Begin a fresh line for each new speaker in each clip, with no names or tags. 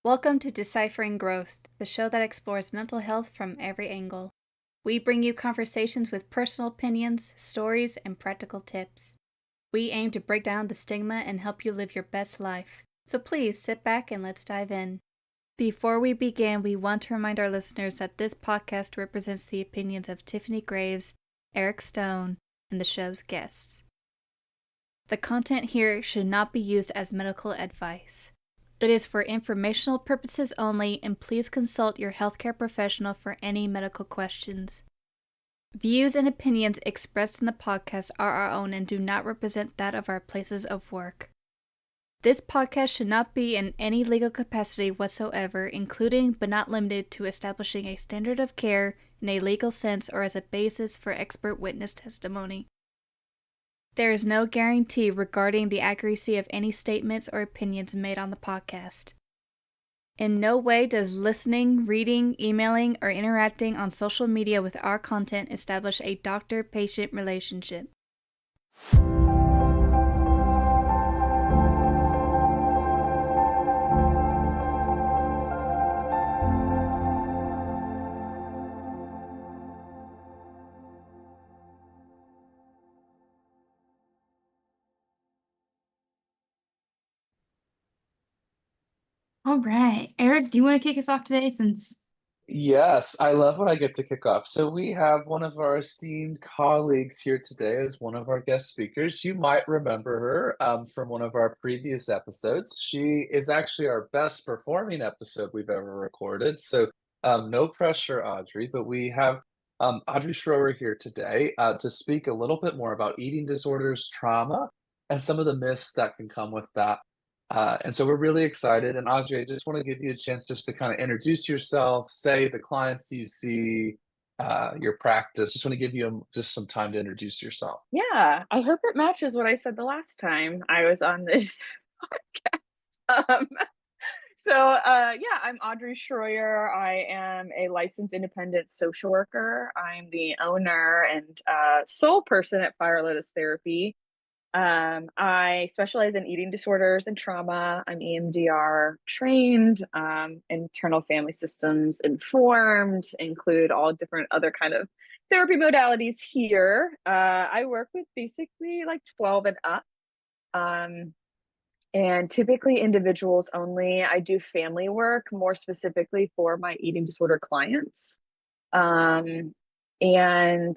Welcome to Deciphering Growth, the show that explores mental health from every angle. We bring you conversations with personal opinions, stories, and practical tips. We aim to break down the stigma and help you live your best life. So please sit back and let's dive in. Before we begin, we want to remind our listeners that this podcast represents the opinions of Tiffany Graves, Eric Stone, and the show's guests. The content here should not be used as medical advice. It is for informational purposes only, and please consult your healthcare professional for any medical questions. Views and opinions expressed in the podcast are our own and do not represent that of our places of work. This podcast should not be in any legal capacity whatsoever, including but not limited to establishing a standard of care in a legal sense or as a basis for expert witness testimony. There is no guarantee regarding the accuracy of any statements or opinions made on the podcast. In no way does listening, reading, emailing, or interacting on social media with our content establish a doctor-patient relationship.
All right. Eric, do you want to kick us off today since
Yes, I love when I get to kick off. So we have one of our esteemed colleagues here today as one of our guest speakers. You might remember her from one of our previous episodes. She is actually our best performing episode we've ever recorded. So no pressure, Audrey, but we have Audrey Schroer here today to speak a little bit more about eating disorders, trauma, and some of the myths that can come with that. And so we're really excited. And Audrey, I just want to give you a chance just to kind of introduce yourself, say the clients you see, your practice. Just want to give you just some time to introduce yourself.
Yeah, I hope it matches what I said the last time I was on this podcast. Yeah, I'm Audrey Schroer. I am a licensed independent social worker. I'm the owner and sole person at Fire Lotus Therapy. I specialize in eating disorders and trauma. I'm EMDR trained, internal family systems informed, include all different other kind of therapy modalities here. I work with basically like 12 and up. And typically individuals only. I do family work more specifically for my eating disorder clients. Um, and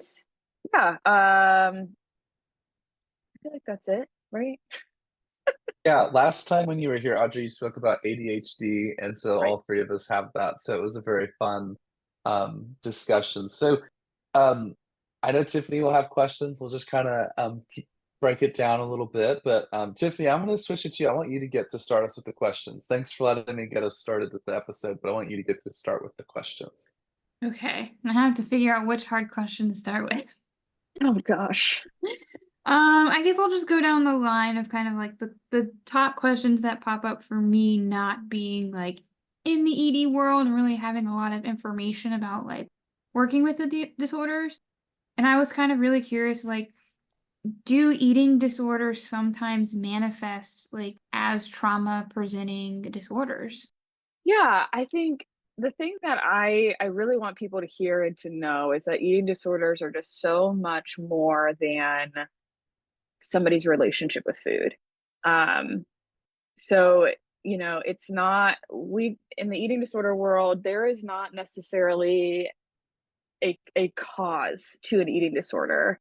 yeah, I feel like that's it, right?
Yeah, last time when you were here, Audrey, you spoke about ADHD, and so
Right.
all three of us have that. So it was a very fun discussion. So um, I know Tiffany will have questions. We'll just kind of break it down a little bit. But Tiffany, I'm going to switch it to you. I want you to get to start us with the questions. Thanks for letting me get us started with the episode, but I want you to get to start with the questions.
okay, I have to figure out which hard question to start with.
Oh gosh.
I guess I'll just go down the line of kind of like the top questions that pop up for me not being like in the ED world and really having a lot of information about like working with the disorders. And I was kind of really curious, like, do eating disorders sometimes manifest like as trauma presenting disorders?
Yeah, I think the thing that I really want people to hear and to know is that eating disorders are just so much more than somebody's relationship with food. Um, so it's not we in the eating disorder world, there is not necessarily a cause to an eating disorder.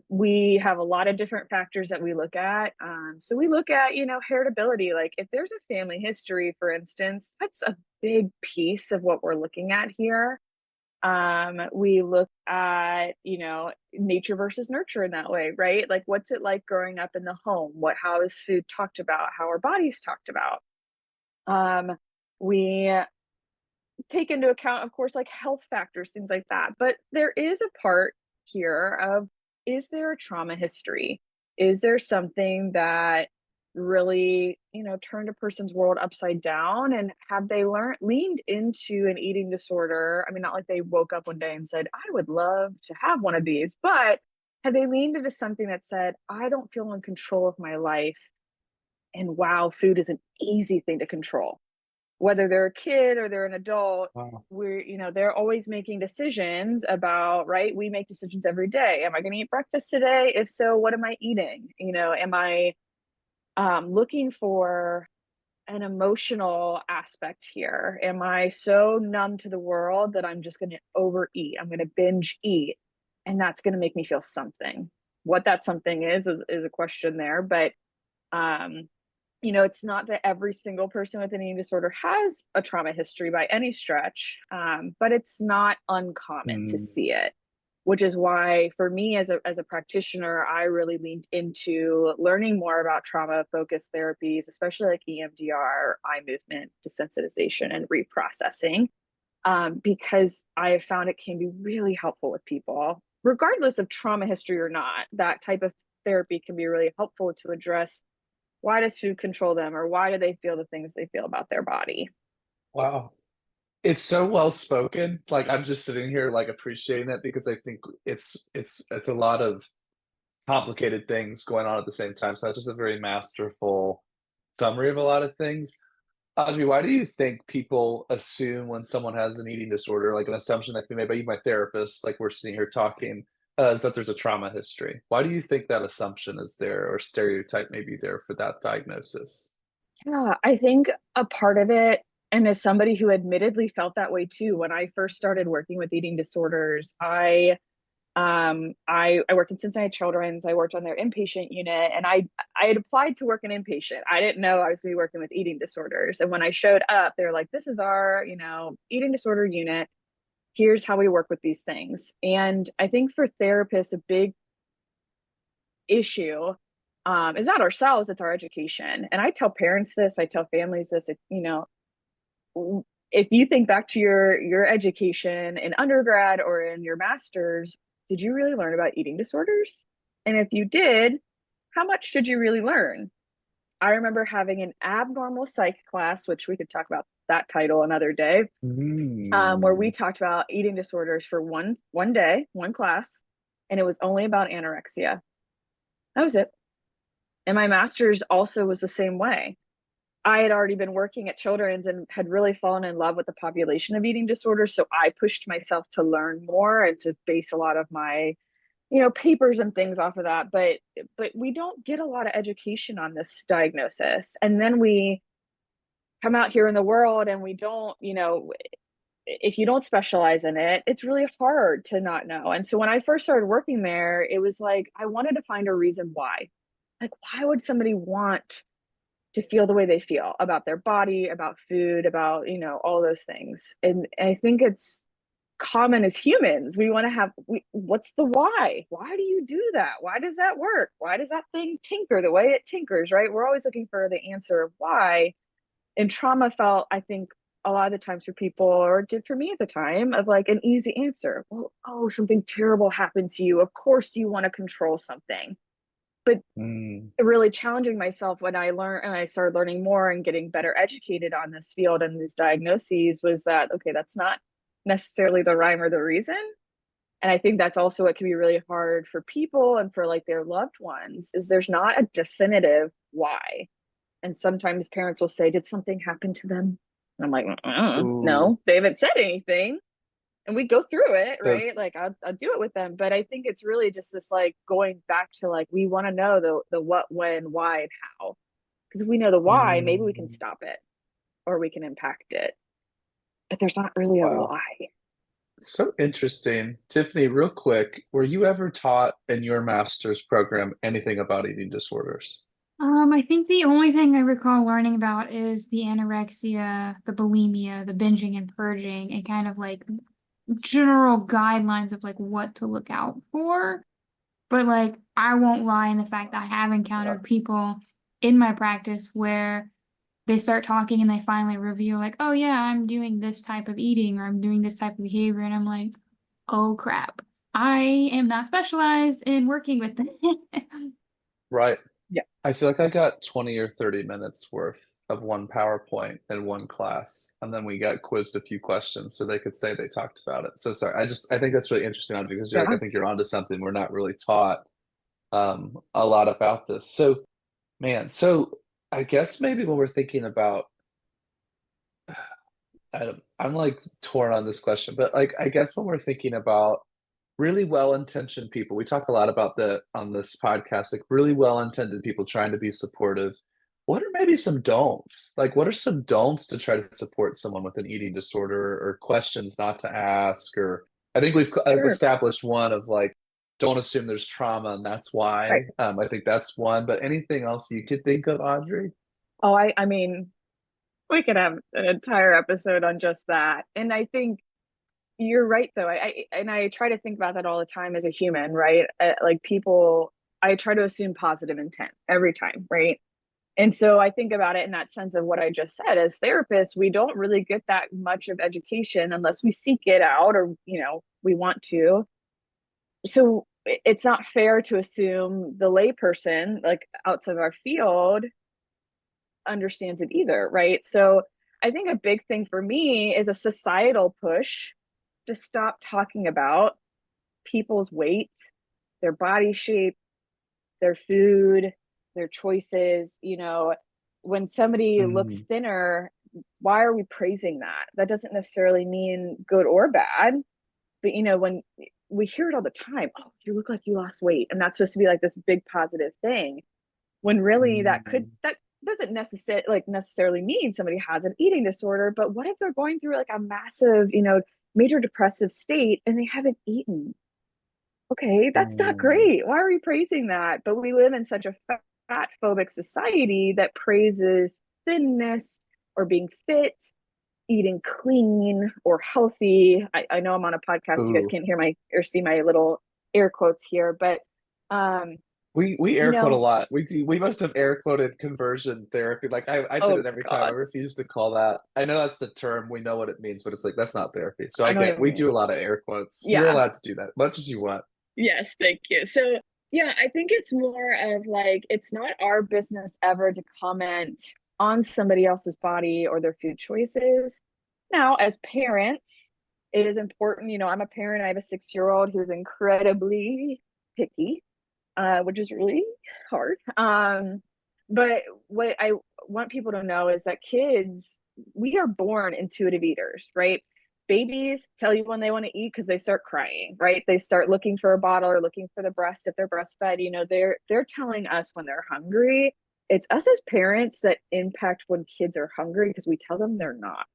We have a lot of different factors that we look at. So we look at, heritability. Like if there's a family history, for instance, that's a big piece of what we're looking at here. We look at, nature versus nurture in that way, right? Like what's it like growing up in the home? How is food talked about? How are bodies talked about? We take into account, of course, like health factors, things like that. But there is a part here of, is there a trauma history? Is there something that really, turned a person's world upside down? And have they leaned into an eating disorder? I mean, not like they woke up one day and said, I would love to have one of these, but have they leaned into something that said, I don't feel in control of my life? And wow, food is an easy thing to control. whether they're a kid or they're an adult,
Wow.
they're always making decisions about, right? We make decisions every day. Am I going to eat breakfast today? If so, what am I eating? Am I looking for an emotional aspect here? Am I so numb to the world that I'm just going to overeat? I'm going to binge eat, and that's going to make me feel something. What that something is a question there, but um, it's not that every single person with an eating disorder has a trauma history by any stretch, but it's not uncommon to
Mm,
see it, which is why for me as a practitioner, I really leaned into learning more about trauma focused therapies, especially like EMDR, eye movement desensitization, and reprocessing, because I have found it can be really helpful with people, regardless of trauma history or not. That type of therapy can be really helpful to address, why does food control them, or why do they feel the things they feel about their body?
wow. It's so well spoken. Like I'm just sitting here like appreciating it because I think it's a lot of complicated things going on at the same time. So that's just a very masterful summary of a lot of things. Audrey, why do you think people assume when someone has an eating disorder, like an assumption that can be made by you, my therapist, like we're sitting here talking, is that there's a trauma history? Why do you think that assumption is there or stereotype may be there for that diagnosis?
Yeah, I think a part of it, and as somebody who admittedly felt that way too, when I first started working with eating disorders, I worked in Cincinnati Children's. I worked on their inpatient unit, and I had applied to work in inpatient. I didn't know I was going to be working with eating disorders. And when I showed up, they're like, "This is our, eating disorder unit. Here's how we work with these things." And I think for therapists, a big issue is not ourselves; it's our education. And I tell parents this, I tell families this. If you think back to your education in undergrad or in your master's, did you really learn about eating disorders? And if you did, how much did you really learn? I remember having an abnormal psych class, which we could talk about that title another day, where we
Mm.
talked about eating disorders for one day, one class, and it was only about anorexia. That was it. And my master's also was the same way. I had already been working at Children's and had really fallen in love with the population of eating disorders. So I pushed myself to learn more and to base a lot of my, papers and things off of that. But we don't get a lot of education on this diagnosis. And then we come out here in the world and we don't, if you don't specialize in it, it's really hard to not know. And so when I first started working there, it was like I wanted to find a reason why. Like, why would somebody want to feel the way they feel about their body, about food, about, all those things? And I think it's common as humans. We want to what's the why? Why do you do that? Why does that work? Why does that thing tinker the way it tinkers, right? We're always looking for the answer of why. And trauma felt, I think, a lot of the times for people, or it did for me at the time, of like an easy answer. Well, oh, something terrible happened to you. Of course you want to control something. But
Mm.
really challenging myself when I learned and I started learning more and getting better educated on this field and these diagnoses was that, okay, that's not necessarily the rhyme or the reason. And I think that's also what can be really hard for people and for like their loved ones, is there's not a definitive why. And sometimes parents will say, did something happen to them? And I'm like,
Ooh,
no, they haven't said anything. And we go through it, right?
that's
Like I'll do it with them. But I think it's really just this like going back to like, we want to know the what, when, why, and how. Because if we know the why, maybe we can
mm,
stop it or we can impact it. But there's not really a
wow.
why.
So interesting. Tiffany, real quick, were you ever taught in your master's program anything about eating disorders?
I think the only thing I recall learning about is the anorexia, the bulimia, the binging and purging, and kind of like general guidelines of like what to look out for. But like, I won't lie in the fact that I have
Yeah.
encountered people in my practice where they start talking and they finally reveal like, oh yeah, I'm doing this type of eating or I'm doing this type of behavior. And I'm like, oh crap, I am not specialized in working with them.
Right.
Yeah.
I feel like I got 20 or 30 minutes worth of one PowerPoint in one class, and then we got quizzed a few questions so they could say they talked about it. So sorry, I think that's really interesting Audrey, because you're like, I
Yeah.
think you're onto something. We're not really taught a lot about this. So man, so I guess maybe when we're thinking about I'm like torn on this question, but like I guess when we're thinking about really well-intentioned people, we talk a lot about the on this podcast, like really well-intended people trying to be supportive. What are maybe some don'ts? Like, what are some don'ts to try to support someone with an eating disorder, or questions not to ask? Or I think we've
Sure.
established one of like, don't assume there's trauma and that's
Right.
why. I think that's one. But anything else you could think of, Audrey?
Oh, I mean, we could have an entire episode on just that. And I think you're right, though. I try to think about that all the time as a human, right? Like people, I try to assume positive intent every time, right? And so I think about it in that sense of what I just said. As therapists, we don't really get that much of education unless we seek it out or, we want to. So it's not fair to assume the layperson, like outside of our field, understands it either, right? So I think a big thing for me is a societal push to stop talking about people's weight, their body shape, their food, their choices. When somebody looks
Mm,
thinner, why are we praising that? That doesn't necessarily mean good or bad, but when we hear it all the time, oh, you look like you lost weight, and that's supposed to be like this big positive thing, when really
mm,
that doesn't necessarily mean somebody has an eating disorder. But what if they're going through like a massive, major depressive state and they haven't eaten? Okay, that's not
mm,
great. Why are we praising that? But we live in such a fat phobic society that praises thinness or being fit, eating clean or healthy. I know I'm on a podcast. You guys
ooh.
can't hear my or see my little air quotes here, but um,
We
you
air quote a
know,
lot. We must have air quoted conversion therapy. Like I did
oh
it every time. I
God.
refuse to call that. I know that's the term. We know what it means, but it's like that's not therapy. So I
I know what
get
you
we
mean.
do a lot of air quotes. You're
Yeah.
allowed to do that as much as you want.
Yes, thank you. So, yeah, I think it's more of like, it's not our business ever to comment on somebody else's body or their food choices. Now, as parents, it is important. I'm a parent. I have a 6-year-old who's incredibly picky, which is really hard. But what I want people to know is that kids, we are born intuitive eaters, right? Babies tell you when they want to eat because they start crying, right? They start looking for a bottle or looking for the breast if they're breastfed. They're telling us when they're hungry. It's us as parents that impact when kids are hungry because we tell them they're not.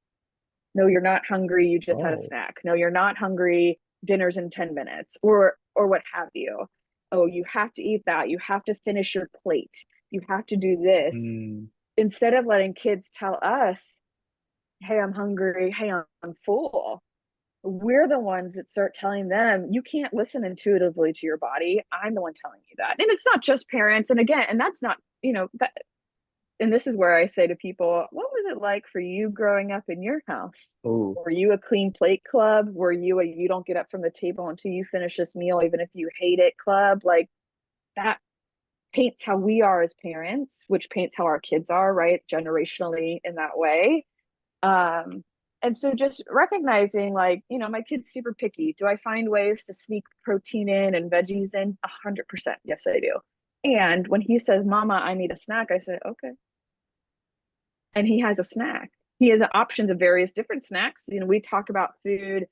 No, you're not hungry. You just had a
Oh.
snack. No, you're not hungry. Dinner's in 10 minutes or what have you. Oh, you have to eat that. You have to finish your plate. You have to do this.
Mm,
Instead of letting kids tell us, hey, I'm hungry. Hey, I'm full. We're the ones that start telling them, you can't listen intuitively to your body. I'm the one telling you that. And it's not just parents. And again, and that's not, that, and this is where I say to people, what was it like for you growing up in your house?
oh.
Were you a clean plate club? Were you a you don't get up from the table until you finish this meal, even if you hate it club? Like that paints how we are as parents, which paints how our kids are, right? Generationally in that way. Um, and so just recognizing like, my kid's super picky. Do I find ways to sneak protein in and veggies in? 100%. Yes, I do. And when he says, Mama, I need a snack, I say, okay, and he has a snack. He has options of various different snacks. We talk about food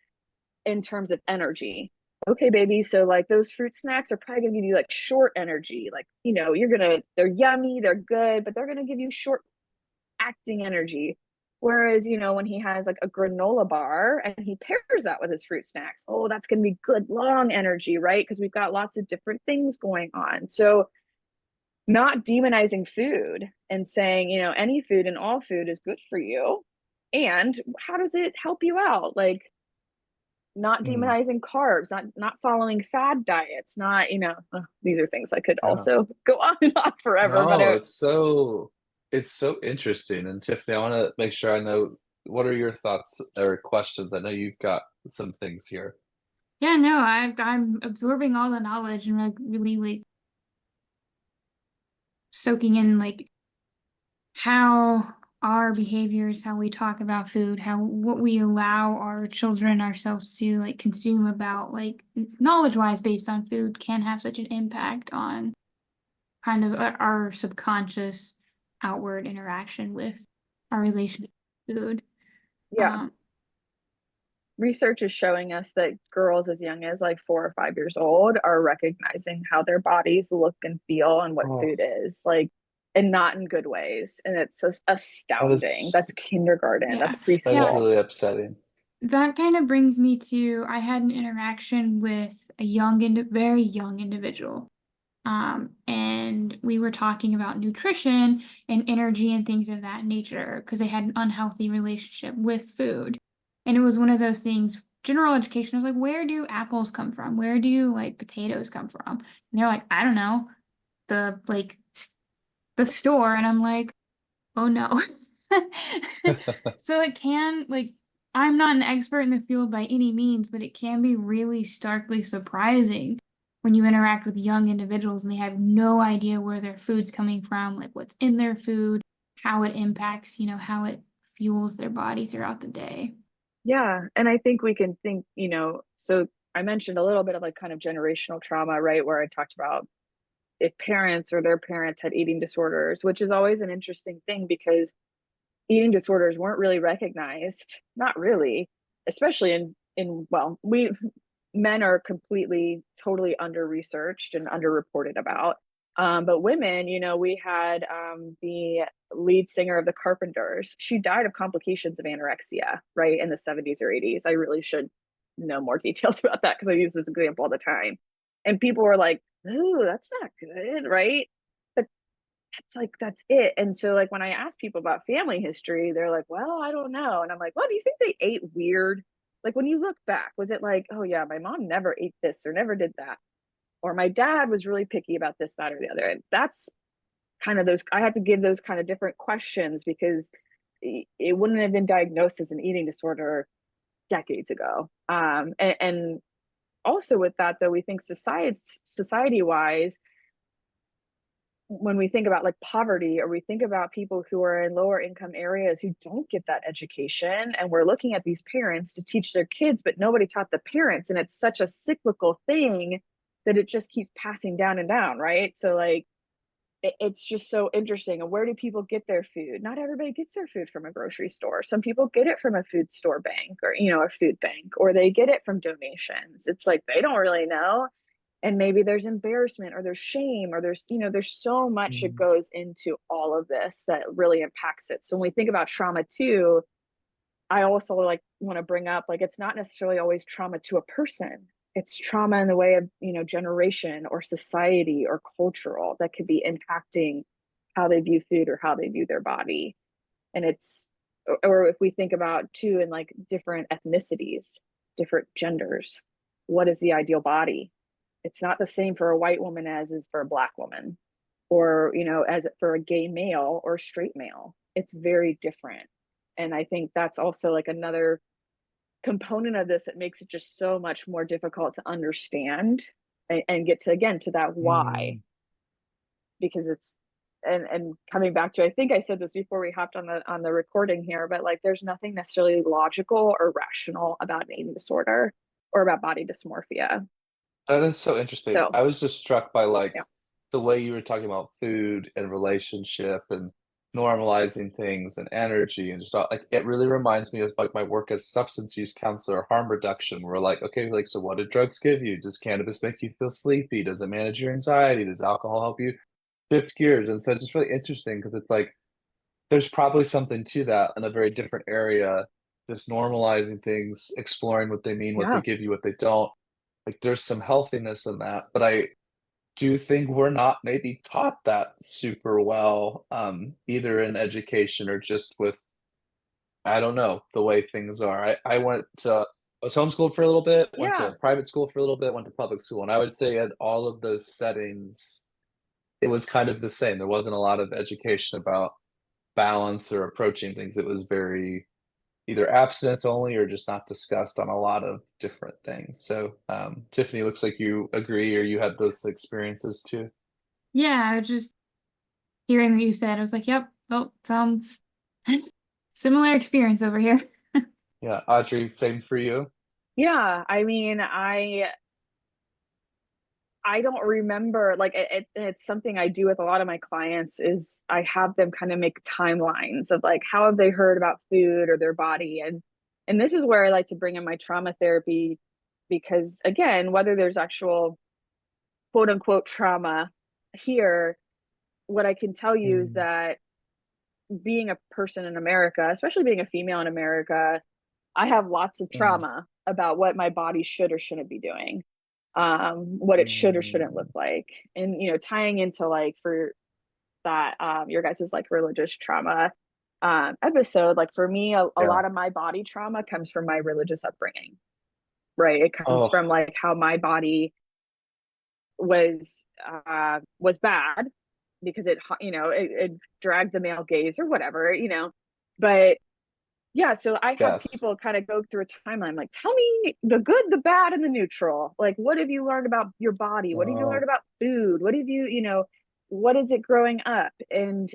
in terms of energy. Okay, baby. So like those fruit snacks are probably gonna give you like short energy. Like, they're yummy, they're good, but they're gonna give you short acting energy. Whereas, when he has like a granola bar and he pairs that with his fruit snacks, oh, that's gonna be good long energy, right? Because we've got lots of different things going on. So not demonizing food and saying, any food and all food is good for you. And how does it help you out? Like not
Mm,
demonizing carbs, not following fad diets, not, these are things I could
yeah.
also go on and on forever, but
No, it's so interesting. And Tiffany, I want to make sure I know what are your thoughts or questions. I know you've got some things here.
Yeah, no, I'm absorbing all the knowledge and like really like soaking in like how our behaviors, how we talk about food, how what we allow our children ourselves to like consume about like knowledge wise based on food can have such an impact on kind of our subconscious outward interaction with our relationship with food.
Yeah.
Um,
Research is showing us that girls as young as like 4 or 5 years old are recognizing how their bodies look and feel and what
Oh,
food is like, and not in good ways. And it's
that
astounding.
is
That's kindergarten, that's
yeah.
that is
Yeah.
preschool.
really upsetting.
That kind of brings me to, I had an interaction with a very young individual. And we were talking about nutrition and energy and things of that nature because they had an unhealthy relationship with food. And it was one of those things, general education. I was like, where do apples come from? Where do like potatoes come from? And they're like, I don't know, the store. And I'm like, oh no. So it can, like, I'm not an expert in the field by any means, but it can be really starkly surprising when you interact with young individuals and they have no idea where their food's coming from, like what's in their food, how it impacts, how it fuels their body throughout the day.
Yeah. And I think we can think, so I mentioned a little bit of like kind of generational trauma, right? Where I talked about if parents or their parents had eating disorders, which is always an interesting thing because eating disorders weren't really recognized, not really, especially in well, we men are completely totally under researched and underreported about. But women, we had the lead singer of the Carpenters. She died of complications of anorexia, right, in the 70s or 80s. I really should know more details about that because I use this example all the time. And people were like, "Ooh, that's not good," right? But it's like that's it. And so like when I ask people about family history, they're like, well, I don't know. And I'm like, well, do you think they ate weird? Like when you look back, was it like, oh yeah, my mom never ate this or never did that? Or my dad was really picky about this, that, or the other. And that's kind of those, I had to give those kind of different questions because it wouldn't have been diagnosed as an eating disorder decades ago. And also with that though, we think society wise, when we think about like poverty or we think about people who are in lower income areas who don't get that education, and we're looking at these parents to teach their kids but nobody taught the parents, and it's such a cyclical thing that it just keeps passing down and down, right? So like it's just so interesting. And where do people get their food? Not everybody gets their food from a grocery store. Some people get it from a food store bank or a food bank, or they get it from donations. It's like they don't really know, and maybe there's embarrassment or there's shame or there's so much that
Mm.
goes into all of this that really impacts it. So when we think about trauma too, I also like want to bring up like it's not necessarily always trauma to a person. It's trauma in the way of generation or society or cultural that could be impacting how they view food or how they view their body. And it's, or if we think about too in like different ethnicities, different genders, what is the ideal body? It's not the same for a white woman as is for a black woman, or as for a gay male or straight male. It's very different. And I think that's also like another component of this that makes it just so much more difficult to understand and get to again to that why,
Mm.
because it's, and coming back to, I think I said this before we hopped on the recording here, but like there's nothing necessarily logical or rational about an eating disorder or about body dysmorphia.
That is so interesting.
So
I was just struck by like
yeah.
the way you were talking about food and relationship and normalizing things and energy and just like it really reminds me of like my work as substance use counselor, harm reduction. We're like, okay, like so what do drugs give you? Does cannabis make you feel sleepy? Does it manage your anxiety? Does alcohol help you shift gears? And so it's just really interesting because it's like there's probably something to that in a very different area, just normalizing things, exploring what they mean, what they
Yeah.
give you, what they don't. Like there's some healthiness in that, but I do think we're not maybe taught that super well, either in education or just with, I don't know, the way things are. I was homeschooled for a little bit, went to
Yeah.
private school for a little bit, went to public school, and I would say at all of those settings, it was kind of the same. There wasn't a lot of education about balance or approaching things. It was very either abstinence only or just not discussed on a lot of different things. So, Tiffany, looks like you agree or you had those experiences too.
Yeah, I was just hearing what you said. I was like, yep, oh, sounds similar experience over here.
Yeah, Audrey, same for you.
Yeah. I mean, I don't remember, like it's something I do with a lot of my clients is I have them kind of make timelines of like how have they heard about food or their body, and this is where I like to bring in my trauma therapy, because again, whether there's actual quote unquote trauma here, what I can tell you is
Mm,
that being a person in America, especially being a female in America, I have lots of
mm,
trauma about what my body should or shouldn't be doing, what it should or shouldn't look
mm.
like. And, tying into like for that, your guys's like religious trauma episode, like for me, a
Yeah.
lot of my body trauma comes from my religious upbringing, right? It comes
Oh,
from like how my body was bad because it dragged the male gaze or whatever, but yeah, so I have
yes.
people kind of go through a timeline, like, tell me the good, the bad, and the neutral. Like, what have you learned about your body? What have you learned
Oh,
about food? What have what is it growing up? And,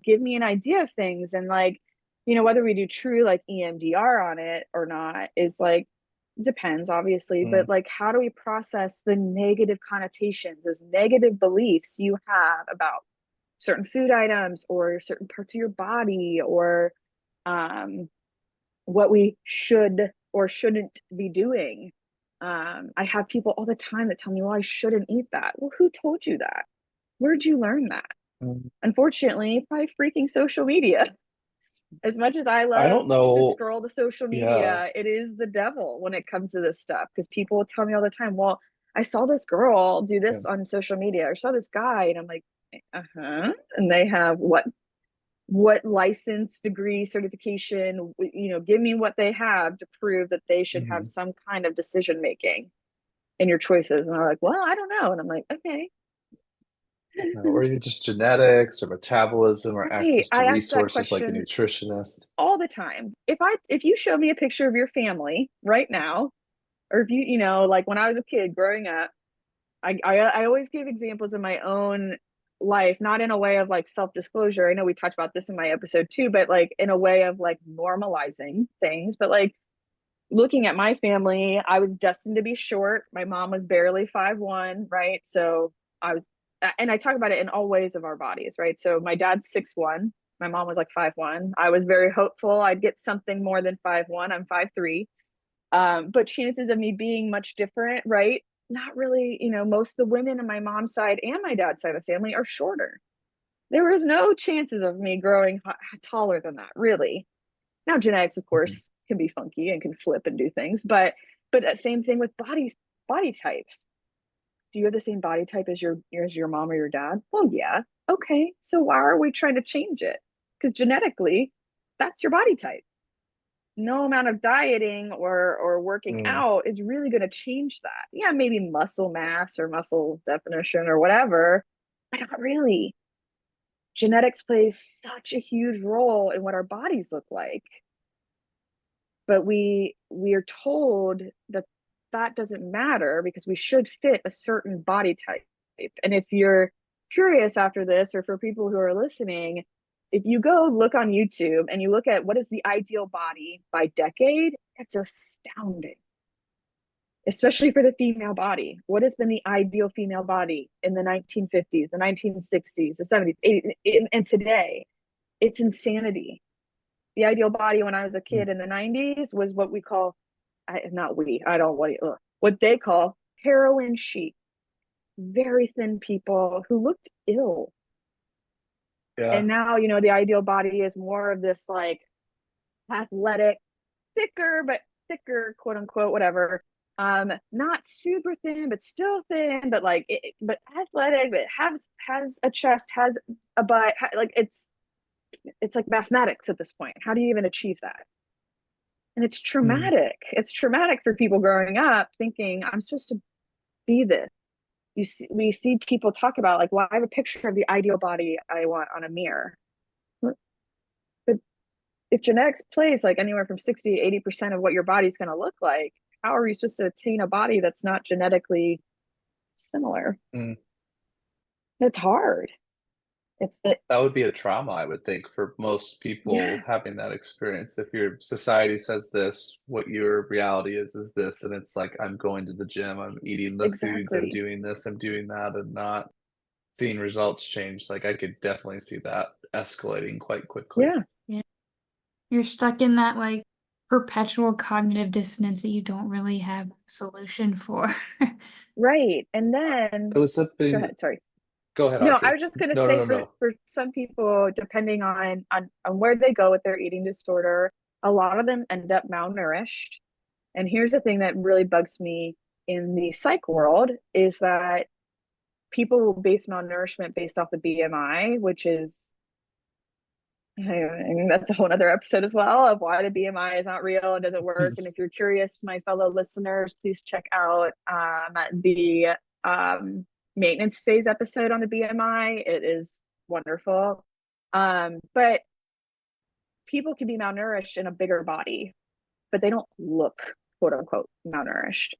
give me an idea of things. And like, whether we do true like EMDR on it or not is like, depends obviously,
mm,
but like, how do we process the negative connotations, those negative beliefs you have about certain food items or certain parts of your body, or, um, what we should or shouldn't be doing. I have people all the time that tell me, well, I shouldn't eat that. Well, who told you that? Where'd you learn that?
mm.
Unfortunately, probably freaking social media. As much as I
I
love
don't
to
know.
scroll the social
Yeah.
media, it is the devil when it comes to this stuff, because people will tell me all the time, well, I saw this girl do
Yeah.
this on social media, or saw this guy, and I'm like, uh-huh. And they have what license, degree, certification, give me what they have to prove that they should have
Mhm.
some kind of decision making in your choices. And they're like, well, I don't know. And I'm like, okay.
Or even just genetics or metabolism or
Right.
access to
I ask that
resources like a
question
nutritionist.
all the time. If you show me a picture of your family right now, or if like when I was a kid growing up, I always give examples of my own life, not in a way of like self-disclosure. I know we talked about this in my episode too, but like in a way of like normalizing things. But like looking at my family, I was destined to be short. My mom was barely 5'1", right? So I was, and I talk about it in all ways of our bodies, right? So my dad's 6'1", my mom was like 5'1". I was very hopeful I'd get something more than 5'1". I'm 5'3". But chances of me being much different, right? Not really, most of the women on my mom's side and my dad's side of the family are shorter. There was no chances of me growing taller than that, really. Now, genetics, of
Mhm.
course, can be funky and can flip and do things, but that same thing with body types. Do you have the same body type as your mom or your dad? Well, yeah. Okay, so why are we trying to change it? Because genetically, that's your body type. No amount of dieting or working
Mm,
out is really going to change that. Yeah, maybe muscle mass or muscle definition or whatever, but not really. Genetics plays such a huge role in what our bodies look like, but we are told that that doesn't matter because we should fit a certain body type. And if you're curious after this, or for people who are listening, if you go look on YouTube and you look at what is the ideal body by decade, it's astounding, especially for the female body. What has been the ideal female body in the 1950s, the 1960s, the 70s, 80s, and today? It's insanity. The ideal body when I was a
mm,
kid in the 90s was what we call, not we, I don't what they call heroin chic. Very thin people who looked ill.
yeah.
And now, the ideal body is more of this like athletic, thicker, quote unquote, whatever. Not super thin, but still thin, but like, but athletic, but has a chest, has a butt, like it's like mathematics at this point. How do you even achieve that? And it's
Mm,
traumatic. It's traumatic for people growing up thinking I'm supposed to be this. We see people talk about like, well, I have a picture of the ideal body I want on a mirror. But if genetics plays like anywhere from 60 to 80% of what your body's going to look like, how are you supposed to attain a body that's not genetically similar?
mm.
It's hard.
That would be a trauma, I would think, for most people
Yeah,
having that experience. If your society says this, what your reality is this, and it's like I'm going to the gym, I'm eating the foods, I'm
exactly.
doing this, I'm doing that, and not seeing results change. Like I could definitely see that escalating quite quickly.
Yeah,
Yeah. You're stuck in that like perpetual cognitive dissonance that you don't really have a solution for.
right. And
It
then
was
go
something.
ahead, sorry.
Go ahead,
No, I
Audrey.
was just gonna
No, no,
say
no, no.
for some people, depending on where they go with their eating disorder, a lot of them end up malnourished. And here's the thing that really bugs me in the psych world is that people will base malnourishment based off the BMI, which is, I mean, that's a whole other episode as well of why the BMI is not real and doesn't work. And if you're curious, my fellow listeners, please check out the maintenance phase episode on the BMI. It is wonderful. But people can be malnourished in a bigger body, but they don't look quote unquote malnourished.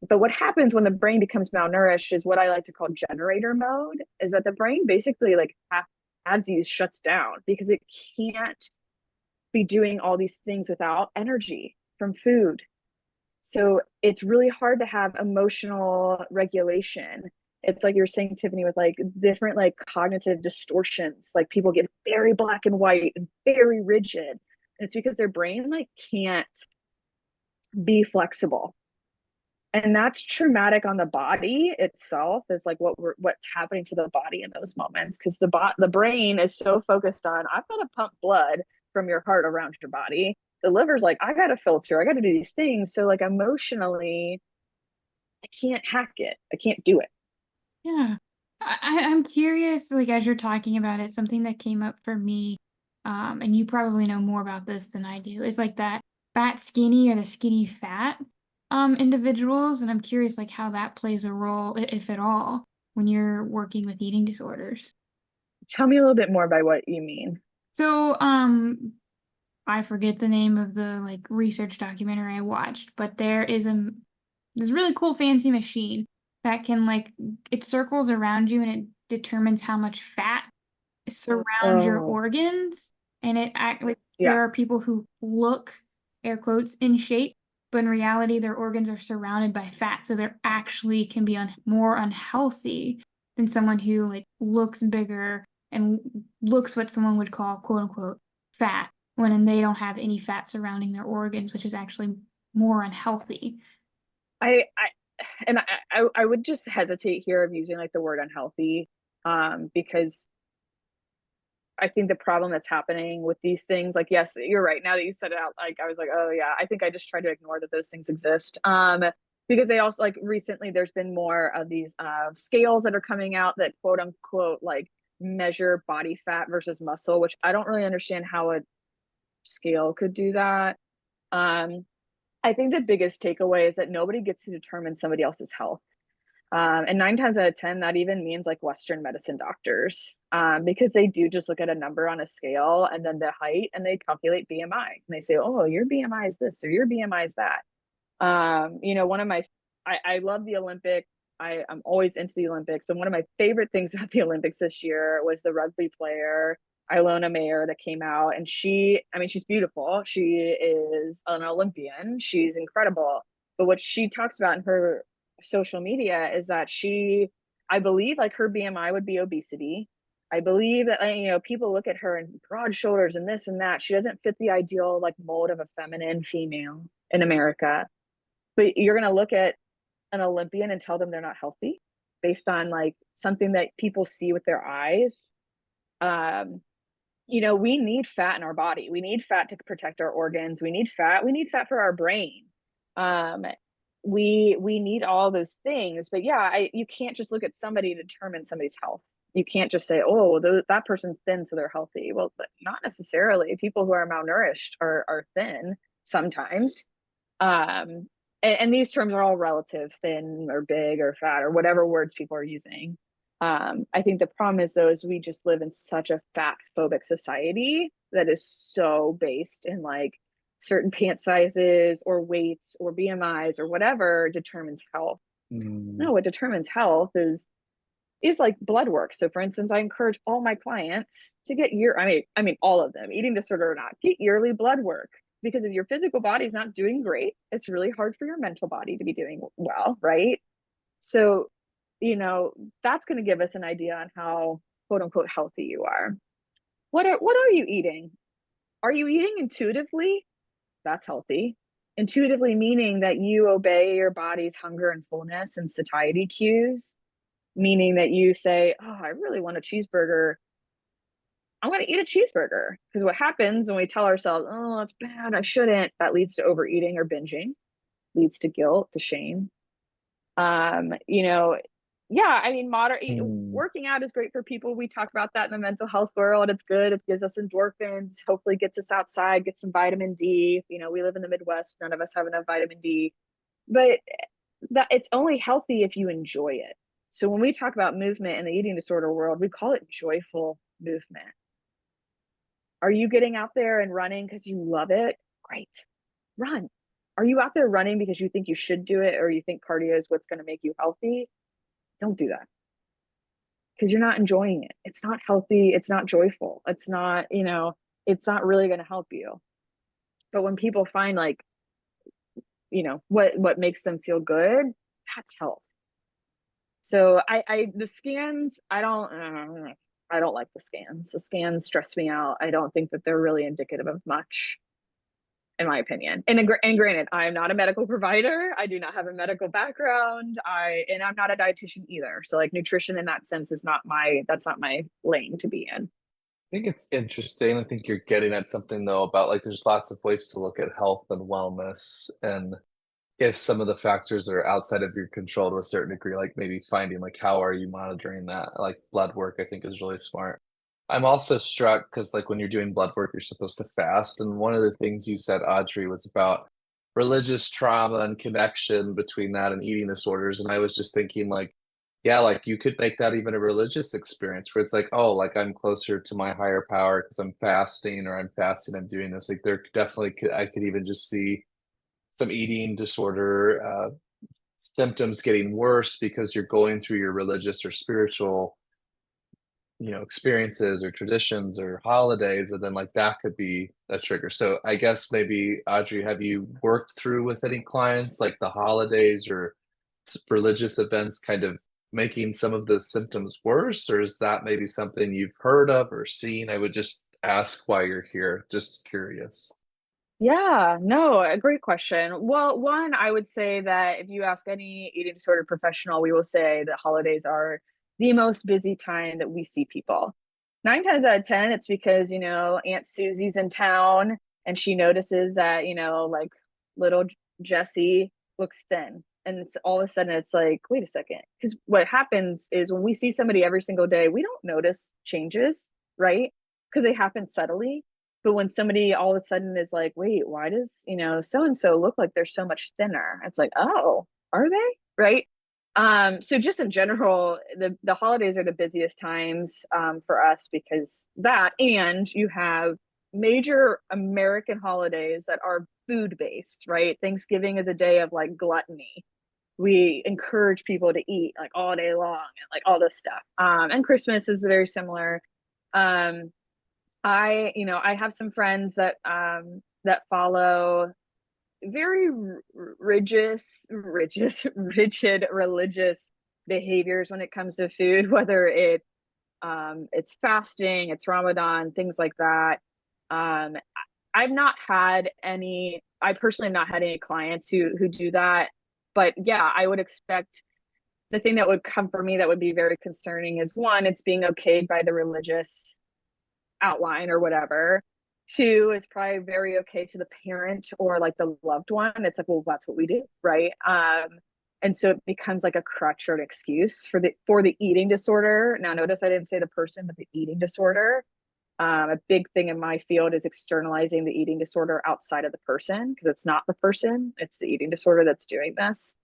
But what happens when the brain becomes malnourished is what I like to call generator mode, is that the brain basically like has these shuts down because it can't be doing all these things without energy from food. So it's really hard to have emotional regulation. It's like you're saying, Tiffany, with like different like cognitive distortions. Like people get very black and white and very rigid. And it's because their brain like can't be flexible. And that's traumatic on the body itself, is like what's happening to the body in those moments, because the brain is so focused on, I've got to pump blood from your heart around your body. The liver's like, I got to filter, I got to do these things. So like emotionally, I can't hack it, I can't do it.
Yeah. I'm curious, like as you're talking about it, something that came up for me, and you probably know more about this than I do, is like that fat skinny or the skinny fat individuals. And I'm curious like how that plays a role, if at all, when you're working with eating disorders.
Tell me a little bit more by what you mean.
So I forget the name of the like research documentary I watched, but there is this really cool fancy machine that can like it circles around you and it determines how much fat surrounds your
Oh,
organs, and it act like
yeah.
there are people who look air quotes in shape, but in reality their organs are surrounded by fat, so they're actually can be more unhealthy than someone who like looks bigger and looks what someone would call quote unquote fat when they don't have any fat surrounding their organs, which is actually more unhealthy.
I would just hesitate here of using like the word unhealthy, because I think the problem that's happening with these things, like, yes, you're right. Now that you said it out, like, I was like, oh yeah, I think I just try to ignore that those things exist. Because they also like recently there's been more of these scales that are coming out that quote unquote like measure body fat versus muscle, which I don't really understand how a scale could do that. Um, I think the biggest takeaway is that nobody gets to determine somebody else's health. And 9 times out of 10, that even means like Western medicine doctors, because they do just look at a number on a scale and then the height and they calculate BMI and they say, oh, your BMI is this or your BMI is that. One of I love the Olympics. I'm always into the Olympics, but one of my favorite things about the Olympics this year was the rugby player, Ilona Mayer, that came out. And I mean, she's beautiful. She is an Olympian. She's incredible. But what she talks about in her social media is that I believe like her BMI would be obesity. I believe that, people look at her and broad shoulders and this and that. She doesn't fit the ideal like mold of a feminine female in America. But you're going to look at an Olympian and tell them they're not healthy based on like something that people see with their eyes. Um, we need fat in our body. We need fat to protect our organs. We need fat. We need fat for our brain. Um, we need all those things. But yeah, you can't just look at somebody to determine somebody's health. You can't just say, oh, that person's thin, so they're healthy. Well, but not necessarily. People who are malnourished are thin sometimes. Um, and these terms are all relative, thin or big or fat or whatever words people are using. I think the problem is though is we just live in such a fat phobic society that is so based in like certain pant sizes or weights or BMIs or whatever determines health.
Mm.
No, what determines health is like blood work. So for instance, I encourage all my clients to get I mean all of them, eating disorder or not, get yearly blood work, because if your physical body is not doing great, it's really hard for your mental body to be doing well, right? So, that's going to give us an idea on how quote unquote healthy you are. What are you eating? Are you eating intuitively? That's healthy. Intuitively meaning that you obey your body's hunger and fullness and satiety cues, meaning that you say, oh, I really want a cheeseburger. I'm going to eat a cheeseburger. Because what happens when we tell ourselves, oh, it's bad, I shouldn't, that leads to overeating or binging, leads to guilt, to shame. You know, yeah, I mean,
Mm.
working out is great for people. We talk about that in the mental health world. It's good. It gives us endorphins, hopefully gets us outside, get some vitamin D. We live in the Midwest. None of us have enough vitamin D, but that it's only healthy if you enjoy it. So when we talk about movement in the eating disorder world, we call it joyful movement. Are you getting out there and running because you love it? Great. Run. Are you out there running because you think you should do it, or you think cardio is what's going to make you healthy? Don't do that, because you're not enjoying it. It's not healthy. It's not joyful. It's not, it's not really going to help you. But when people find like, what makes them feel good, that's health. So the scans, I don't like the scans. The scans stress me out. I don't think that they're really indicative of much, in my opinion. And granted, I am not a medical provider. I do not have a medical background. And I'm not a dietitian either. So like nutrition in that sense that's not my lane to be in.
I think it's interesting. I think you're getting at something though about like there's lots of ways to look at health and wellness, and if some of the factors that are outside of your control to a certain degree, like maybe finding like how are you monitoring that? Like blood work, I think is really smart. I'm also struck because like when you're doing blood work, you're supposed to fast. And one of the things you said, Audrey, was about religious trauma and connection between that and eating disorders. And I was just thinking like, yeah, like you could make that even a religious experience where it's like, oh, like I'm closer to my higher power because I'm fasting, or I'm fasting, I'm doing this. Like there definitely I could even just see some eating disorder symptoms getting worse because you're going through your religious or spiritual experiences or traditions or holidays, and then like that could be a trigger. So I guess maybe, Audrey, have you worked through with any clients like the holidays or religious events kind of making some of the symptoms worse, or is that maybe something you've heard of or seen? I would just ask why you're here, just curious.
Yeah, no, a great question. Well, one, I would say that if you ask any eating disorder professional, we will say that holidays are the most busy time that we see people. 9 times out of 10, it's because, Aunt Susie's in town and she notices that, like little Jessie looks thin. And it's all of a sudden it's like, wait a second. Because what happens is when we see somebody every single day, we don't notice changes, right? Because they happen subtly. But when somebody all of a sudden is like, wait, why does, so and so look like they're so much thinner? It's like, oh, are they? Right. So just in general, the holidays are the busiest times for us because that, and you have major American holidays that are food based, right? Thanksgiving is a day of like gluttony. We encourage people to eat like all day long and like all this stuff. And Christmas is very similar. Um, I have some friends that follow very rigid religious behaviors when it comes to food, whether it's fasting, it's Ramadan, things like that. Um, I've not had any. I personally have not had any clients who do that, but yeah, I would expect the thing that would come for me that would be very concerning is one, it's being okayed by the religious outline or whatever. Two, it's probably very okay to the parent or like the loved one. It's like, well, that's what we do, right? And so it becomes like a crutch or an excuse for the eating disorder. Now, notice I didn't say the person, but the eating disorder. A big thing in my field is externalizing the eating disorder outside of the person, because it's not the person, it's the eating disorder that's doing this.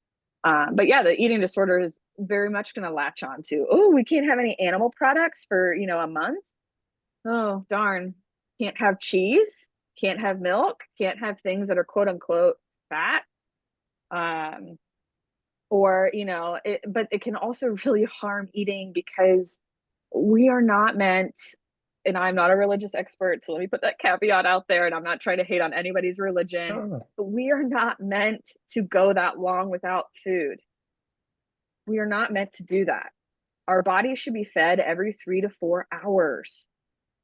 But yeah, the eating disorder is very much going to latch on to, oh, we can't have any animal products for, a month. Oh, darn. Can't have cheese, can't have milk, can't have things that are quote unquote fat. Um, or, but it can also really harm eating because we are not meant, and I'm not a religious expert, so let me put that caveat out there, and I'm not trying to hate on anybody's religion,
Oh,
but we are not meant to go that long without food. We are not meant to do that. Our body should be fed every 3 to 4 hours.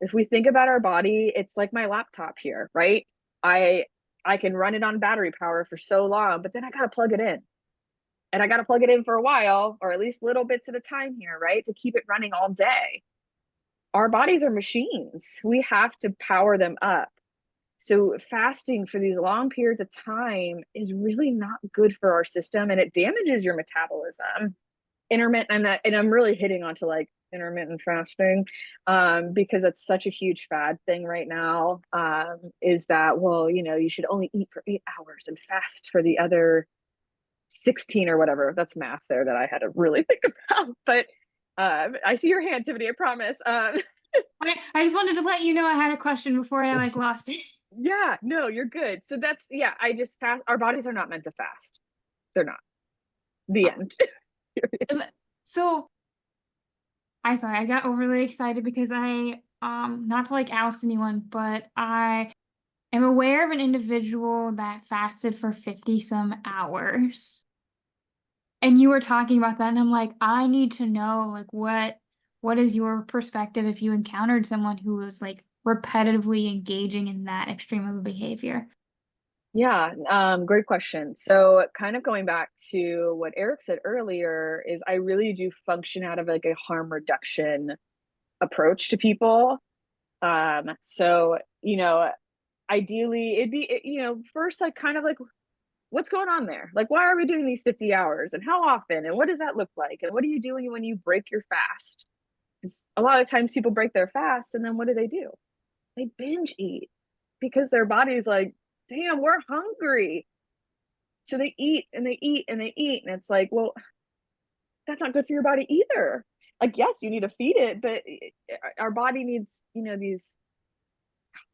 If we think about our body, it's like my laptop here, right? I can run it on battery power for so long, but then I got to plug it in. And I got to plug it in for a while, or at least little bits at a time here, right? To keep it running all day. Our bodies are machines. We have to power them up. So fasting for these long periods of time is really not good for our system, and it damages your metabolism. Intermittent, and I'm really hitting onto like intermittent fasting, because it's such a huge fad thing right now. Is that, well, you should only eat for 8 hours and fast for the other 16 or whatever. That's math there that I had to really think about. But I see your hand, Tiffany, I promise.
I just wanted to let you know I had a question before I like lost it.
Yeah, no, you're good. So that's, yeah, I just fast. Our bodies are not meant to fast. They're not. The end.
So I got overly excited because I not to like oust anyone, but I am aware of an individual that fasted for 50 some hours. And you were talking about that, and I'm like, I need to know, like, what is your perspective if you encountered someone who was like repetitively engaging in that extreme of a behavior?
Yeah, great question. So kind of going back to what Eric said earlier is I really do function out of like a harm reduction approach to people. So, ideally it'd be, first like kind of like what's going on there? Like, why are we doing these 50 hours and how often? And what does that look like? And what are you doing when you break your fast? Because a lot of times people break their fast and then what do? They binge eat because their body's like, damn, we're hungry. So they eat and they eat and they eat. And it's like, well, that's not good for your body either. Like, yes, you need to feed it, but our body needs, these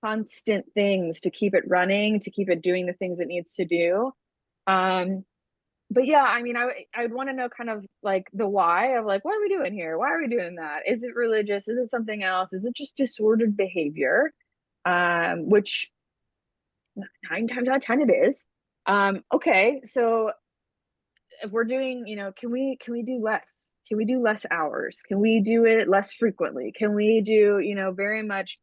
constant things to keep it running, to keep it doing the things it needs to do. Um, but yeah, I mean, I'd want to know kind of like the why of like, what are we doing here? Why are we doing that? Is it religious? Is it something else? Is it just disordered behavior? Which 9 times out of 10 it is. Okay, so if we're doing, can we do less? Can we do less hours? Can we do it less frequently? Can we do, very much,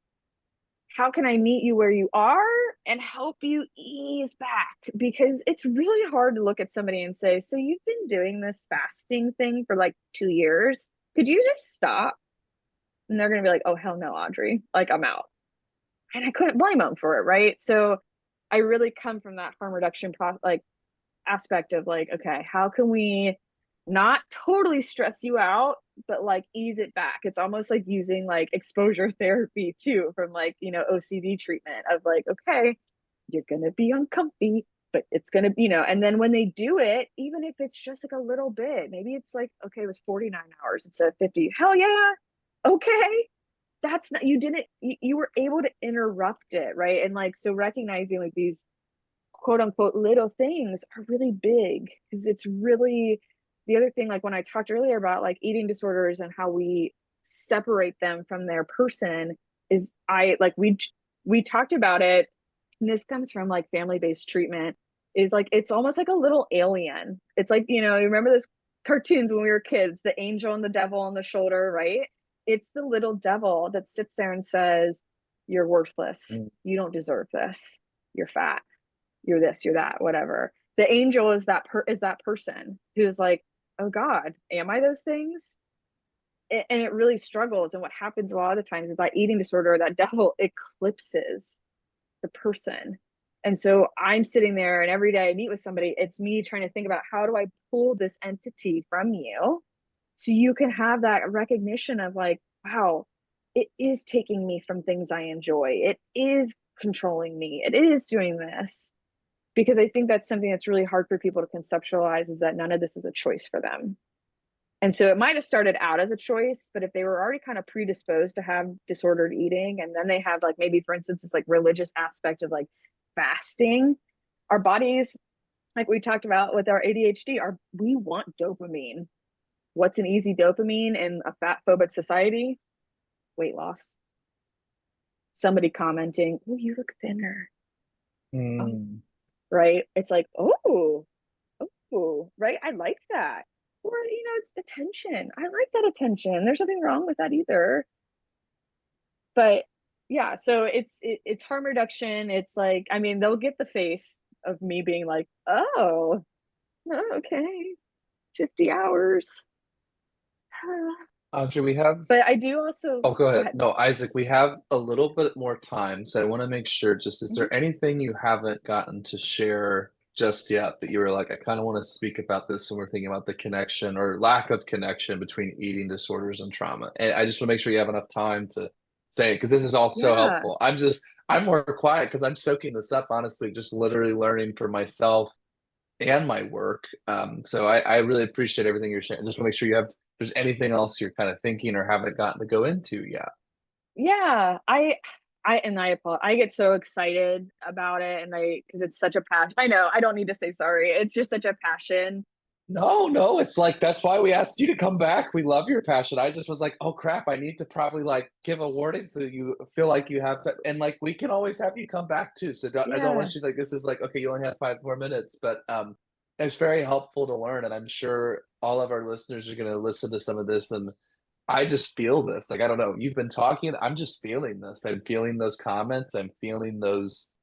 how can I meet you where you are and help you ease back? Because it's really hard to look at somebody and say, so you've been doing this fasting thing for like 2 years. Could you just stop? And they're going to be like, oh, hell no, Audrey. Like, I'm out. And I couldn't blame them for it. Right. So I really come from that harm reduction like aspect of like, okay, how can we not totally stress you out, but like ease it back? It's almost like using like exposure therapy too, from like, OCD treatment of like, okay, you're going to be uncomfy, but it's going to, and then when they do it, even if it's just like a little bit, maybe it's like, okay, it was 49 hours instead of 50. Hell yeah. Okay. That's not, you didn't, you were able to interrupt it. Right. And like, so recognizing like these quote unquote little things are really big, because it's really the other thing, like when I talked earlier about like eating disorders and how we separate them from their person, is I like we talked about it, and this comes from like family-based treatment, is like it's almost like a little alien. It's like, you remember those cartoons when we were kids, the angel and the devil on the shoulder, right? It's the little devil that sits there and says, you're worthless, you don't deserve this, you're fat, you're this, you're that, whatever. The angel is that person who's like, oh God, am I those things? And it really struggles. And what happens a lot of the times is that eating disorder, that devil eclipses the person. And so I'm sitting there, and every day I meet with somebody, it's me trying to think about, how do I pull this entity from you so you can have that recognition of like, wow, it is taking me from things I enjoy. It is controlling me. It is doing this. Because I think that's something that's really hard for people to conceptualize, is that none of this is a choice for them. And so it might have started out as a choice, but if they were already kind of predisposed to have disordered eating, and then they have like, maybe for instance, this like religious aspect of like fasting, our bodies like we talked about with our ADHD, we want dopamine. What's an easy dopamine in a fat phobic society? Weight loss. Somebody commenting, oh, you look thinner.
Mm.
Right? It's like, oh, right? I like that. Or, it's attention. I like that attention. There's nothing wrong with that either. But yeah, so it's harm reduction. It's like, I mean, they'll get the face of me being like, oh, okay, 50 hours.
Audrey, we have.
But I do also
Oh, go
go
ahead.
ahead.
No, Isaac, we have a little bit more time, so I want to make sure, just is
Mhm.
there anything you haven't gotten to share just yet that you were like, I kind of want to speak about this when we're thinking about the connection or lack of connection between eating disorders and trauma? And I just want to make sure you have enough time to say it because this is all so
Yeah.
helpful. I'm more quiet because I'm soaking this up, honestly, just literally learning for myself and my work. So I really appreciate everything you're sharing. Just want to make sure you have, if there's anything else you're kind of thinking or haven't gotten to go into yet.
Yeah. I apologize. I get so excited about it and because it's such a passion. I know I don't need to say sorry. It's just such a passion.
No, it's like that's why we asked you to come back. We love your passion. I just was like, oh crap, I need to probably like give a warning so you feel like you have to, and like we can always have you come back too. So I don't
Yeah.
want you to, like this is like okay, you only have 5 more minutes, but it's very helpful to learn, and I'm sure all of our listeners are going to listen to some of this, and I just feel this. Like I don't know, you've been talking, I'm just feeling this. I'm feeling those comments. I'm feeling those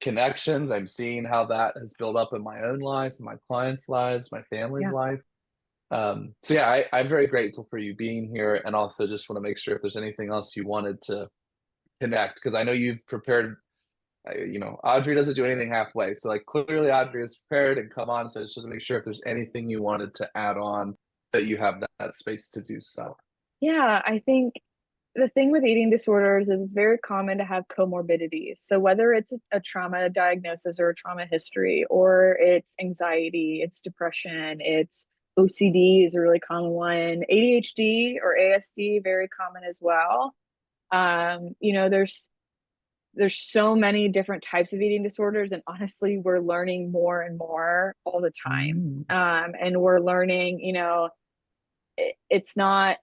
connections. I'm seeing how that has built up in my own life, my clients' lives, my family's
Yeah.
life. So yeah, I'm very grateful for you being here, and also just want to make sure if there's anything else you wanted to connect because I know you've prepared. Audrey doesn't do anything halfway, so like clearly Audrey is prepared and come on. So I just want to make sure if there's anything you wanted to add on that you have that space to do so.
Yeah. I think the thing with eating disorders is it's very common to have comorbidities. So whether it's a trauma diagnosis or a trauma history, or it's anxiety, it's depression, it's OCD is a really common one, ADHD or ASD, very common as well. There's so many different types of eating disorders, and honestly, we're learning more and more all the time.
Mm.
And we're learning, it's not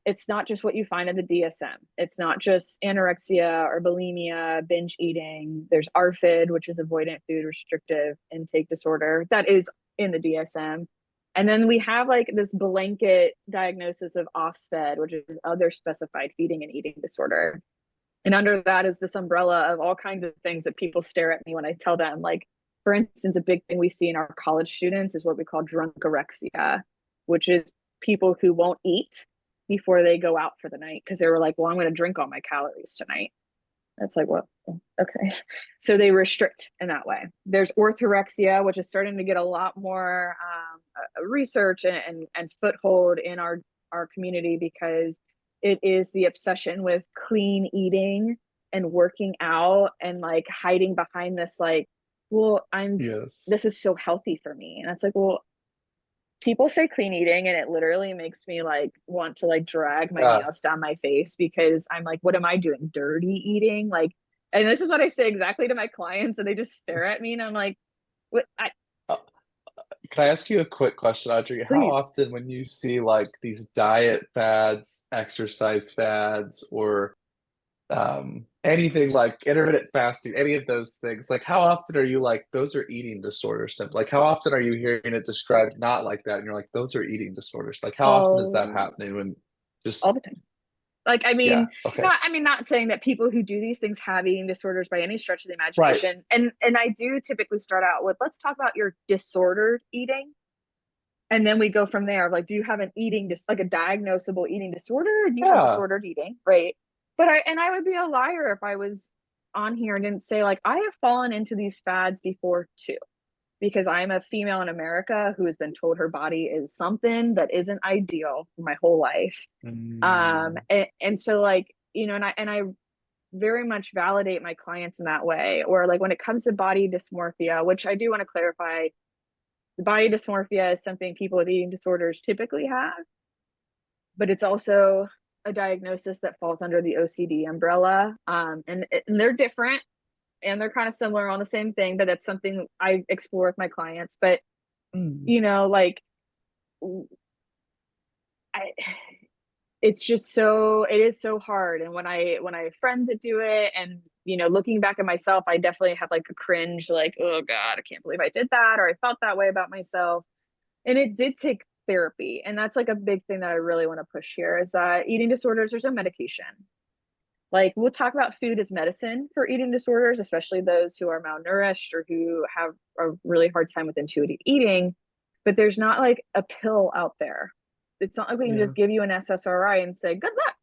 just what you find in the DSM. It's not just anorexia or bulimia, binge eating. There's ARFID, which is avoidant food restrictive intake disorder. That is in the DSM. And then we have like this blanket diagnosis of OSFED, which is other specified feeding and eating disorder. And under that is this umbrella of all kinds of things that people stare at me when I tell them. Like, for instance, a big thing we see in our college students is what we call drunkorexia, which is people who won't eat before they go out for the night because they were like, well, I'm going to drink all my calories tonight. That's like, well, okay. So they restrict in that way. There's orthorexia, which is starting to get a lot more research and foothold in our community because it is the obsession with clean eating and working out and like hiding behind this, like, well,
Yes.
this is so healthy for me. And it's like, well, people say clean eating and it literally makes me like want to like drag my
Yeah.
nails down my face because I'm like, what am I doing? Dirty eating? Like, and this is what I say exactly to my clients, and they just stare at me and I'm like, what?
Uh, Can I ask you a quick question, Audrey? How
Please.
often when you see like these diet fads, exercise fads, or anything like intermittent fasting, any of those things, like how often are you like, those are eating disorders? Like how often are you hearing it described not like that? And you're like, those are eating disorders. Like how often is that
Oh,
happening when
all
just,
the time. Like, I
yeah,
mean,
okay.
not saying that people who do these things have eating disorders by any stretch of the
Right.
imagination. And I do typically start out with, let's talk about your disordered eating. And then we go from there. Like, do you have an like a diagnosable eating disorder? Or do you have
Yeah.
disordered eating? Right. But I would be a liar if I was on here and didn't say, like, I have fallen into these fads before too, because I'm a female in America who has been told her body is something that isn't ideal for my whole life.
Mm,
And so like, and I very much validate my clients in that way. Or like when it comes to body dysmorphia, which I do want to clarify, the body dysmorphia is something people with eating disorders typically have, but it's also a diagnosis that falls under the OCD umbrella. And they're different and they're kind of similar on the same thing, but that's something I explore with my clients. But
Mm.
You know, like I it's just so it is so hard. And when I have friends that do it, and looking back at myself, I definitely have like a cringe, like, oh God, I can't believe I did that, or I felt that way about myself. And it did take therapy. And that's like a big thing that I really want to push here is that eating disorders, there's no medication. Like, we'll talk about food as medicine for eating disorders, especially those who are malnourished or who have a really hard time with intuitive eating. But there's not like a pill out there. It's not like we can
Yeah.
just give you an SSRI and say, good luck,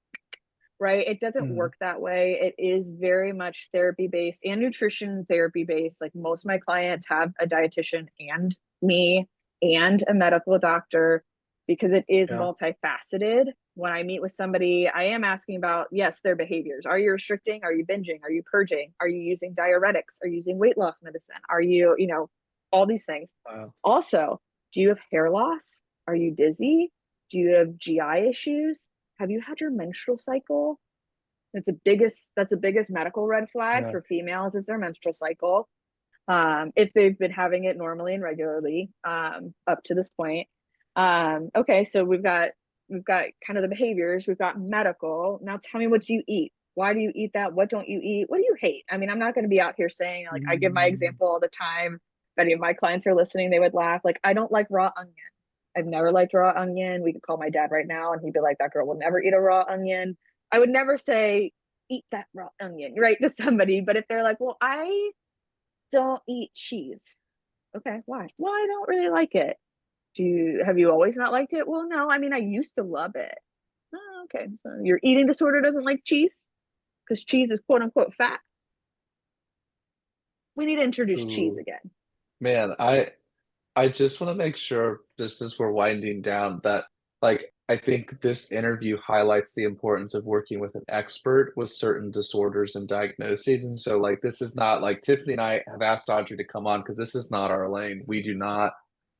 right? It doesn't
Mm.
work that way. It is very much therapy based and nutrition therapy based. Like, most of my clients have a dietitian and me and a medical doctor, because it is
Yeah.
multifaceted. When I meet with somebody, I am asking about, yes, their behaviors. Are you restricting? Are you binging? Are you purging? Are you using diuretics? Are you using weight loss medicine? Are you, all these things.
Wow.
Also, do you have hair loss? Are you dizzy? Do you have GI issues? Have you had your menstrual cycle? That's the biggest medical red flag
Yeah.
for females, is their menstrual cycle. If they've been having it normally and regularly, up to this point. Okay, so we've got kind of the behaviors, we've got medical. Now tell me, what do you eat? Why do you eat that? What don't you eat? What do you hate? I mean, I'm not going to be out here saying, like, I give my
Mm.
example all the time. If any of my clients are listening, they would laugh. Like, I don't like raw onion. I've never liked raw onion. We could call my dad right now and he'd be like, that girl will never eat a raw onion. I would never say, eat that raw onion, right, to somebody. But if they're like, well, I don't eat cheese. Okay, why? Well, I don't really like it. Have you always not liked it? Well, no, I mean, I used to love it. Oh, okay. So your eating disorder doesn't like cheese because cheese is quote unquote fat. We need to introduce cheese
Ooh.
again.
Man, I just want to make sure, just as we're winding down, that like I think this interview highlights the importance of working with an expert with certain disorders and diagnoses. And so like this is not like Tiffany and I have asked Audrey to come on because this is not our lane. We do not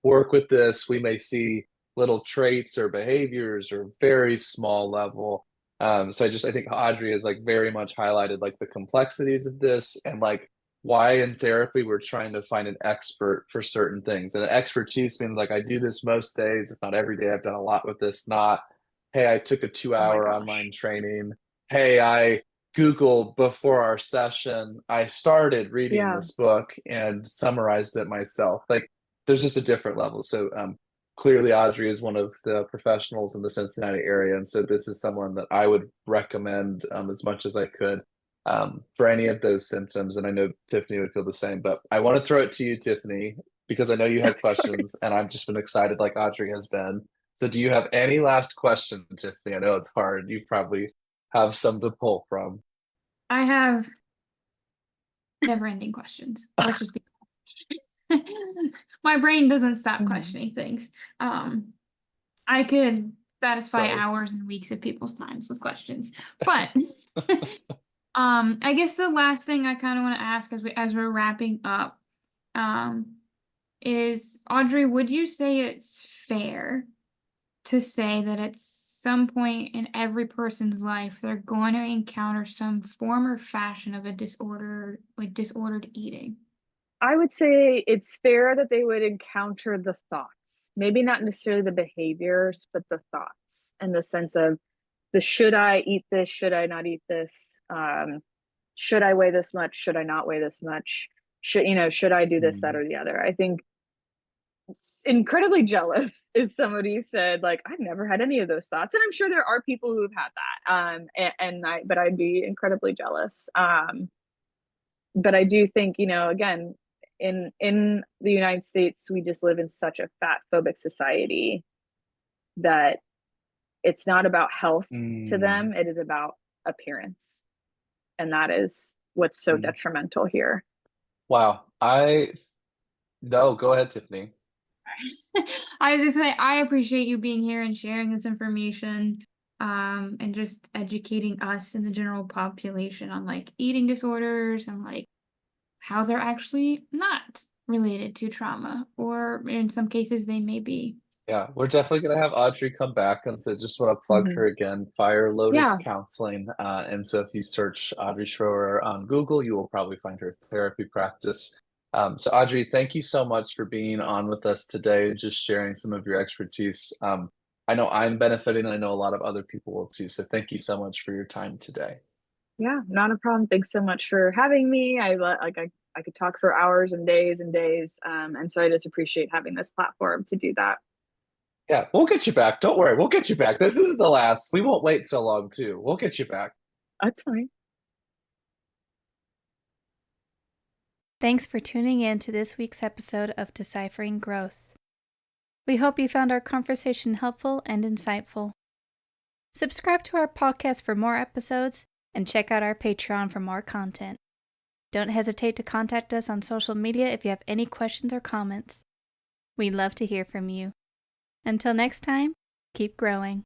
work with this. We may see little traits or behaviors or very small level. So I think Audrey has like very much highlighted like the complexities of this and like why in therapy we're trying to find an expert for certain things. And an expertise means like I do this most days, if not every day. I've done a lot with this, not, hey, I took a two
Oh my
hour online
gosh.
training. Hey, I Googled before our session. I started reading
Yeah.
this book and summarized it myself. Like there's just a different level. So clearly Audrey is one of the professionals in the Cincinnati area. And so this is someone that I would recommend as much as I could for any of those symptoms. And I know Tiffany would feel the same, but I want to throw it to you, Tiffany, because I know you had
Sorry.
questions and I've just been excited like Audrey has been. So do you have any last questions, Tiffany? I know it's hard. You probably have some to pull from.
I have never-ending questions. Let's just be my brain doesn't stop
Mhm.
questioning things. I could satisfy
So
hours and weeks of people's times with questions. But I guess the last thing I kind of want to ask as we're wrapping up, um, is Audrey, would you say it's fair to say that at some point in every person's life they're going to encounter some form or fashion of a disorder, like disordered eating?
I would say it's fair that they would encounter the thoughts, maybe not necessarily the behaviors, but the thoughts, and the sense of, the should I eat this? Should I not eat this? Should I weigh this much? Should I not weigh this much? Should I do this, that,
mm,
or the other? I think incredibly jealous if somebody said, like, I've never had any of those thoughts. And I'm sure there are people who have had that. But I'd be incredibly jealous. But I do think, again, in the United States, we just live in such a fat phobic society that it's not about health to
mm,
them, it is about appearance. And that is what's so
mm.
detrimental here.
Wow. No, go ahead, Tiffany.
I was gonna say I appreciate you being here and sharing this information, and just educating us and the general population on like eating disorders and like how they're actually not related to trauma, or in some cases they may be.
Yeah, we're definitely going to have Audrey come back. And so just want to plug
Mhm.
her again, Fire Lotus
Yeah.
Counseling. And so if you search Audrey Schroer on Google, you will probably find her therapy practice. So Audrey, thank you so much for being on with us today, just sharing some of your expertise. I know I'm benefiting, and I know a lot of other people will too. So thank you so much for your time today.
Yeah, not a problem. Thanks so much for having me. I could talk for hours and days. And so I just appreciate having this platform to do that.
Yeah, we'll get you back. Don't worry, we'll get you back. This is the last. We won't wait so long, too. We'll get you back.
That's fine.
Thanks for tuning in to this week's episode of Deciphering Growth. We hope you found our conversation helpful and insightful. Subscribe to our podcast for more episodes and check out our Patreon for more content. Don't hesitate to contact us on social media if you have any questions or comments. We'd love to hear from you. Until next time, keep growing.